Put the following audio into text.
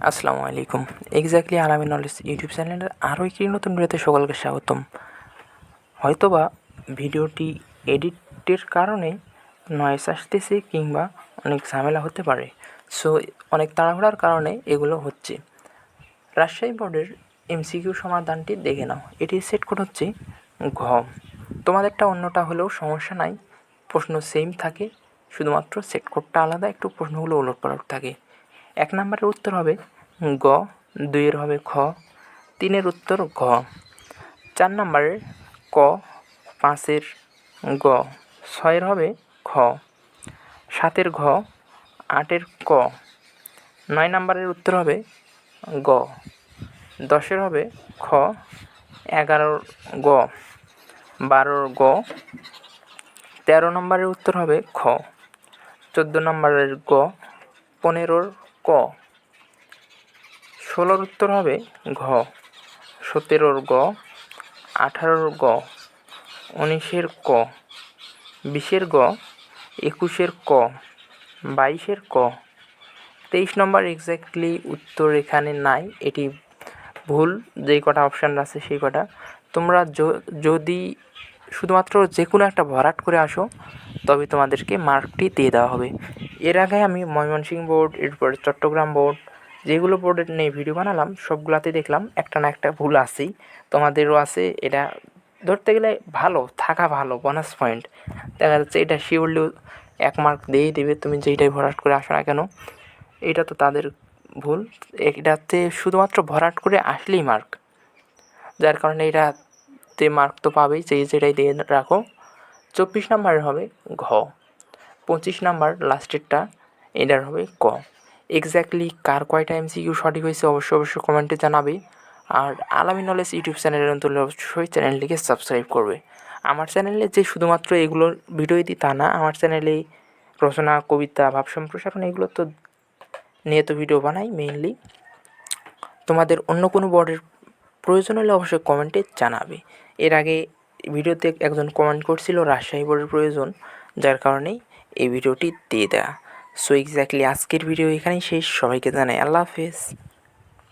আসসালামু আলাইকুম। এক্স্যাক্টলি আলামিন নলেজ ইউটিউব চ্যানেলের আরও একটি নতুন ভিডিওতে সকলকে স্বাগতম। হয়তোবা ভিডিওটি এডিটের কারণে নয়েজ আসতেছে কিংবা অনেক ঝামেলা হতে পারে, সো অনেক তাড়াহুড়ার কারণে এগুলো হচ্ছে। রাজশাহী বোর্ডের এমসিকিউ সমাধানটি দেখে নাও। এটির সেট কোড হচ্ছে ঘ। তোমাদেরটা অন্যটা হলেও সমস্যা নাই, প্রশ্ন সেম থাকে, শুধুমাত্র সেট কোডটা আলাদা, একটু প্রশ্নগুলো ওলটপালট থাকে। 1 নম্বরের উত্তর হবে গ, 2-এর হবে খ, 3-এর উত্তর ঘ, 4 নম্বরের ক, 5-এর গ, 6-এর হবে খ, 7-এর ঘ, 8-এর ক, 9 নম্বরের উত্তর হবে গ, 10-এর হবে খ, 11-র গ, 12-র গ, 13 নম্বরের উত্তর হবে খ, 14 নম্বরের গ, 15-র ক, 16-র উত্তর হবে ঘ, 17-র গ, 18-র গ, 19-এর ক, 20-এর গ, 21-এর ক, 22-এর ক। 23 নম্বর এক্স্যাক্টলি উত্তর এখানে নাই, এটি ভুল। যেই কটা অপশান আছে সেই কটা। তোমরা যদি শুধুমাত্র যে কোনো একটা ভরাট করে আসো তবে তোমাদেরকে মার্কটি দিয়ে দেওয়া হবে। এর আগে আমি ময়মনসিংহ বোর্ড, এরপর চট্টগ্রাম বোর্ড, যেগুলো বোর্ডের নিয়ে ভিডিও বানালাম সবগুলাতে দেখলাম একটা না একটা ভুল আছেই। তোমাদেরও আছে। এটা ধরতে গেলে ভালো থাকা ভালো, বোনাস পয়েন্ট। দেখা যাচ্ছে এটা শিওরলি 1 মার্ক দিয়েই দেবে, তুমি যেইটাই ভরাট করে আসো না কেন। এটা তো তাদের ভুল। এটাতে শুধুমাত্র ভরাট করে আসলেই মার্ক, যার কারণে এটাতে মার্ক তো পাবেই, যেটাই দিয়ে রাখো। 24 নম্বরের হবে ঘ, 25 নাম্বার লাস্টেরটা এটার হবে ক। এক্স্যাক্টলি কার কয়টা এমসিকিউ সঠিক হয়েছে অবশ্যই কমেন্টে জানাবে। আর আলামিন নলেজ ইউটিউব চ্যানেলের নতুন অবশ্যই চ্যানেলটিকে সাবস্ক্রাইব করবে। আমার চ্যানেলে যে শুধুমাত্র এগুলোর ভিডিও দিই তা না, আমার চ্যানেলে রচনা, কবিতা, ভাব সম্প্রসারণ এগুলো তো নিয়ে তো ভিডিও বানাই মেইনলি। তোমাদের অন্য কোনো বোর্ডের প্রয়োজন হলে অবশ্যই কমেন্টে জানাবে। এর আগে ভিডিওতে একজন কমেন্ট করছিল রাজশাহী বোর্ডের প্রয়োজন, যার কারণেই এই ভিডিওটি দিয়ে দেওয়া। সো এক্স্যাক্টলি আজকের ভিডিও এখানেই শেষ। সবাইকে জানাই আল্লাহ হাফেজ।